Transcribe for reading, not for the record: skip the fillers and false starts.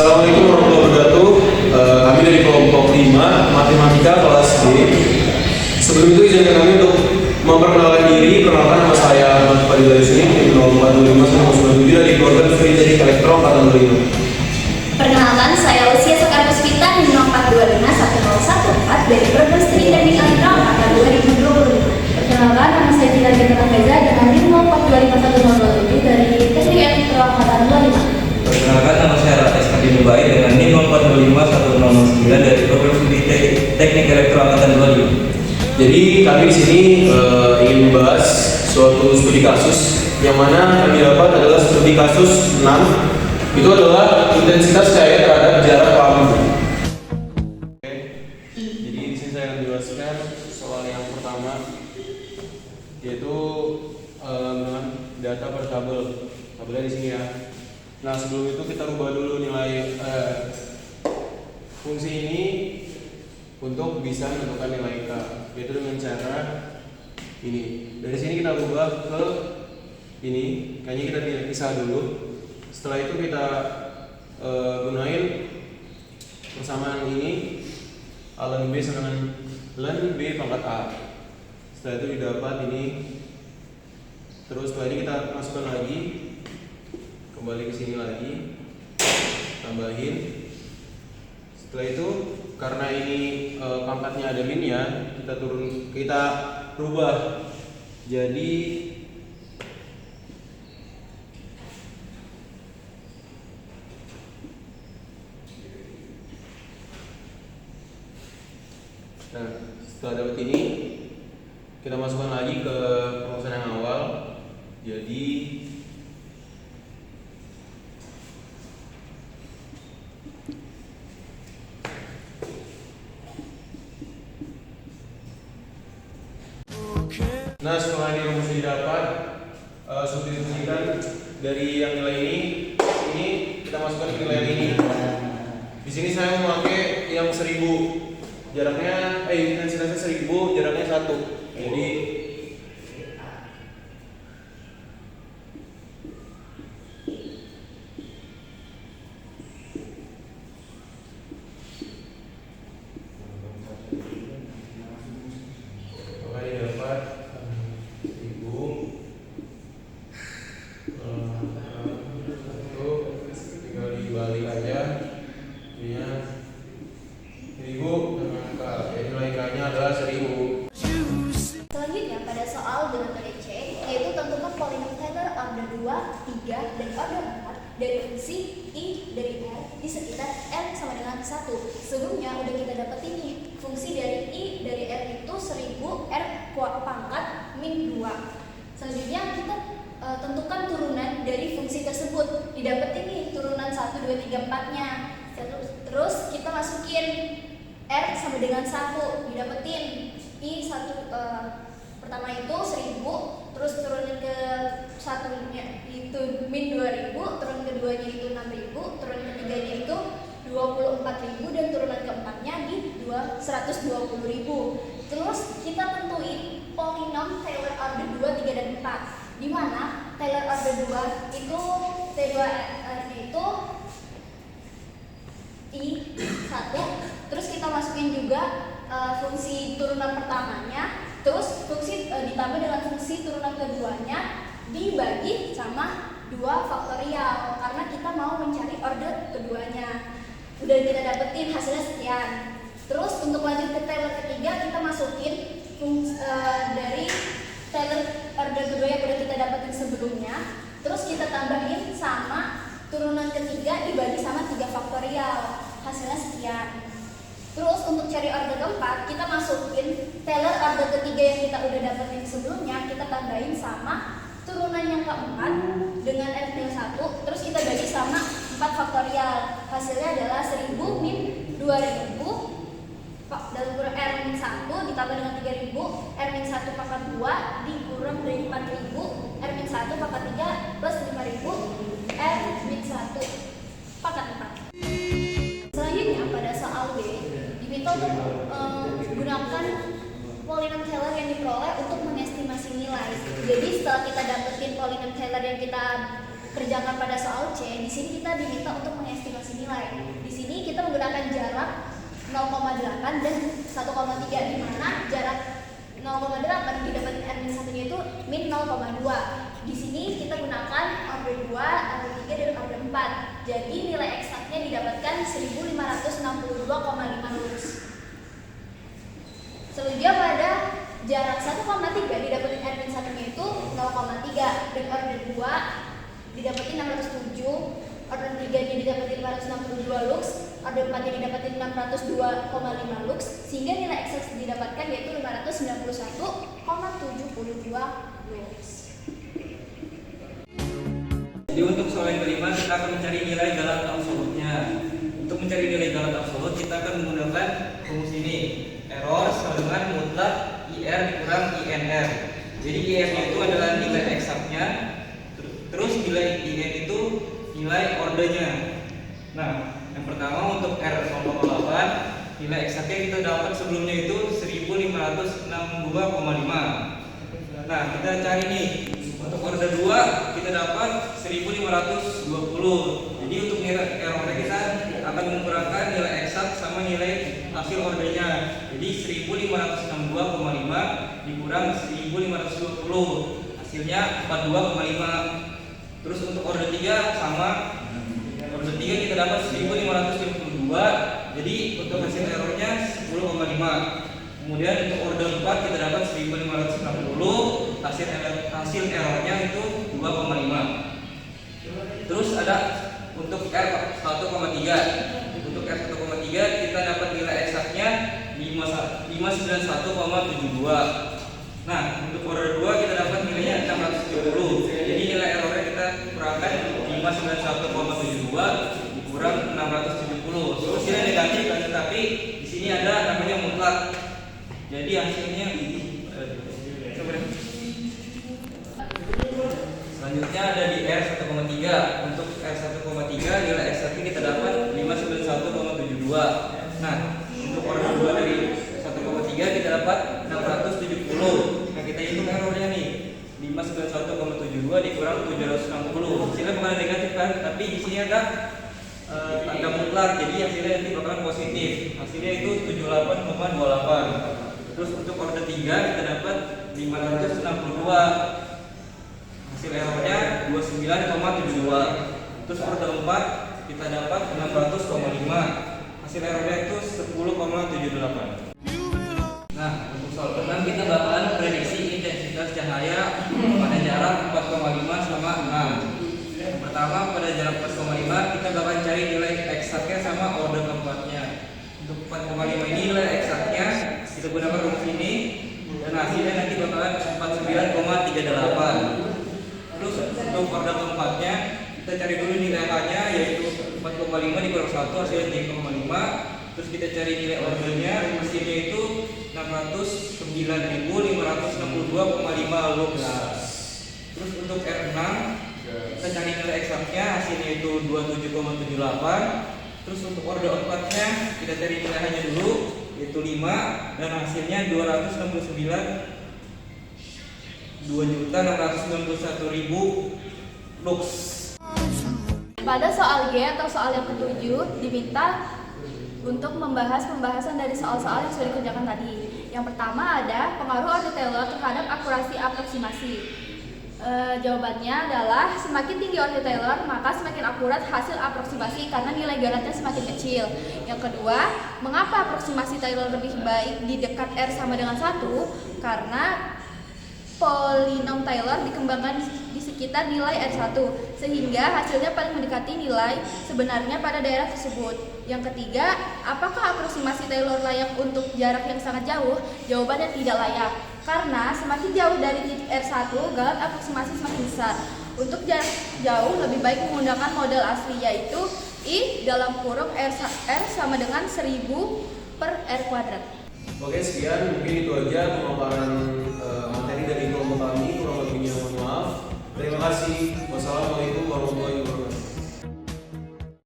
Assalamualaikum warahmatullahi wabarakatuh. Kami dari kelompok 5 Matematika kelas D. Sebelum itu izinkan kami untuk memperkenalkan diri. Perkenalkan, nama saya Ahmad Fadil Yusni, 0425 dari keluarga Teknik Elektro angkatan 25. Perkenalkan, saya Lucia Sekar Puspita, 0425 1014 dari program Studi Teknik Elektro angkatan 2025. Perkenalkan, nama saya Dila Gita Reza dengan NIM 04251027 dari Teknik Elektro angkatan 25. Perkenalkan, nama saya Rates Kadi Nubai dengan NIM 04251009 dari program studi Teknik Elektro angkatan 25. Jadi kami di sini ingin membahas suatu studi kasus yang mana kami dapat adalah studi kasus 6. Itu adalah intensitas cahaya terhadap jarak lampu. Jadi di sini saya akan jelaskan soal yang pertama, yaitu dengan data per tabel. Tabelnya di sini ya. Nah, sebelum itu kita rubah dulu nilai fungsi ini untuk bisa menentukan nilai K, yaitu dengan cara ini. Dari sini kita rubah ke ini, kayaknya kita pisah dulu. Setelah itu kita gunain persamaan ini, ln B sama dengan ln B pangkat A. Setelah itu didapat ini. Terus setelah ini kita masukkan lagi, kembali ke sini lagi, tambahin. Setelah itu karena ini pangkatnya ada minnya, kita rubah jadi nah, setelah dapat ini kita masukkan lagi ke perusahaan yang awal, jadi nah, setelah ini rumusnya didapat, substitusikan dari yang nilai ini kita masukkan ke nilai yang ini. Di sini saya memakai yang 1000, jaraknya intensitasnya 1000, jaraknya 1. Jadi Selanjutnya pada soal dengan kode C, yaitu tentukan polinom Taylor order 2, 3, dan order 4 dari fungsi I dari R di sekitar R sama dengan 1. Sebelumnya udah kita dapat ini, fungsi dari I dari R itu 1000 R pangkat min 2. Selanjutnya kita tentukan turunan dari fungsi tersebut. Didapat ini turunan 1, 2, 3, 4-nya. Terus kita masukin R sama dengan 1, didapetin I 1 pertama itu 1000, terus turunin ke satunya itu min 2000, turun keduanya itu 6000, turun ketiganya itu 24000, dan turunan keempatnya di 120.000. Terus kita tentuin polinom Taylor order 2, 3, dan 4, di mana Taylor order 2 itu T2 itu I1, terus kita masukin juga fungsi turunan pertamanya, terus fungsi ditambah dengan fungsi turunan keduanya dibagi sama 2 faktorial karena kita mau mencari order keduanya. Udah kita dapetin hasilnya sekian. Terus untuk lanjut ke Taylor ketiga, kita masukin dari Taylor order kedua yang udah kita dapetin sebelumnya, terus kita tambahin sama turunan ketiga dibagi sama 3 faktorial, hasilnya sekian. Terus untuk cari order keempat, kita masukin Taylor order ketiga yang kita udah dapetin sebelumnya, kita tambahin sama turunan yang keempat dengan R-1, terus kita bagi sama 4 faktorial. Hasilnya adalah 1000 min 2000 dalam kurung R-1 ditambah dengan 3000, R-1 pangkat 2 dikurang dari 4000, R-1 pangkat 3 plus 5000, R-1 pangkat 4. Selanjutnya pada soal B, diminta untuk gunakan polinom Taylor yang diperoleh untuk mengestimasi nilai. Jadi setelah kita dapetin polinom Taylor yang kita kerjakan pada soal C, di sini kita diminta untuk mengestimasi nilai. Di sini kita menggunakan jarak 0,8 dan 1,3, di mana jarak 0,8 didapatin R-1-nya itu min 0,2. Di sini kita gunakan order 2, order 3, dan order 4. Jadi nilai eksaknya didapatkan 1562,5 lux. Selanjutnya pada jarak 1,3 didapatin R-1-nya itu 0,3, dan order 2 didapatin 607, order 3-nya didapatin 562 lux, order 4-nya didapatin 602,5 lux, sehingga nilai eksak didapatkan yaitu 591,72 lux. Jadi untuk soal yang kelima kita akan mencari nilai galat absolutnya. Untuk mencari nilai galat absolut kita akan menggunakan fungsi ini, error sama dengan mutlak IR dikurang INR. Jadi IR-nya itu adalah nilai eksaknya, terus nilai IN itu nilai ordernya. Nah, yang pertama untuk R 0,8 nilai eksaknya kita dapat sebelumnya itu 1562,5. Nah, kita cari nih untuk order 2 kita dapat 1520. Jadi untuk nilai errornya kita akan mengukurkan nilai eksak sama nilai hasil ordernya. Jadi 1562,5 dikurang 1520, hasilnya 42,5. Terus untuk order 3 sama, order 3 kita dapat 1552, jadi untuk hasil errornya 10,5. Kemudian untuk order 4 kita dapat 1560, hasil errornya itu 2,5. Terus ada untuk R1,3. Untuk R1,3 kita dapat nilai eksaknya 591,72. Nah, untuk order 2 kita dapat nilainya 670. Jadi nilai errornya kita kurangkan 591,72 dikurang 670. Hasilnya negatif kan, tetapi di sini ada namanya mutlak. Jadi hasilnya selanjutnya ada di R1,3. Untuk R1,3 nilai eksaknya kita dapat 591,72. Nah, untuk order 2 dari 1,3 kita dapat 670. Nah, kita hitung errornya nih, 591,72 dikurang 760. Hasilnya bukan negatif kan, tapi di sini ada tanda mutlak, jadi hasilnya nanti bakalan positif. Hasilnya itu 78,28. Terus untuk order 3 kita dapat 562. Hasil errornya 29,72. Terus order 4 kita dapat 600,5. Hasil errornya itu 10,78. Nah, untuk soal ke-6 kita bakalan prediksi intensitas cahaya pada jarak 4,5 sama 6. Yang pertama pada jarak 4,5 kita bakalan cari nilai eksaknya sama order keempatnya. Untuk 4,5 ini nilai eksaknya kita gunakan rumus ini dan hasilnya nanti bakalan 49,38. Terus untuk order keempatnya kita cari dulu nilai H-nya yaitu 4,5 dikurang 1 hasilnya 3,5. Terus kita cari nilai ordernya, hasilnya itu 609.562,5 lux. Terus untuk R6 kita cari nilai eksaknya, hasilnya itu 27,78. Terus untuk order 4-nya kita cari nilai H-nya dulu yaitu 5 dan hasilnya 2,691.000 lux. Pada soal G atau soal yang ketujuh diminta untuk membahas pembahasan dari soal-soal yang sudah dikerjakan tadi. Yang pertama ada pengaruh order Taylor terhadap akurasi aproksimasi. Jawabannya adalah semakin tinggi order Taylor maka semakin akurat hasil aproksimasi karena nilai galatnya semakin kecil. Yang kedua, mengapa aproksimasi Taylor lebih baik di dekat R sama dengan 1? Karena polinom Taylor dikembangkan di sekitar nilai R1 sehingga hasilnya paling mendekati nilai sebenarnya pada daerah tersebut. Yang ketiga, apakah aproksimasi Taylor layak untuk jarak yang sangat jauh? Jawabannya tidak layak karena semakin jauh dari titik R1 galat aproksimasi semakin besar. Untuk jarak jauh lebih baik menggunakan model asli yaitu I dalam kurung R sama dengan 1000 per R kuadrat. Oke, sekian mungkin itu aja pemaparan materi dari kelompok kami. Kurang lebihnya mohon maaf. Terima kasih. Wassalamualaikum warahmatullahi wabarakatuh.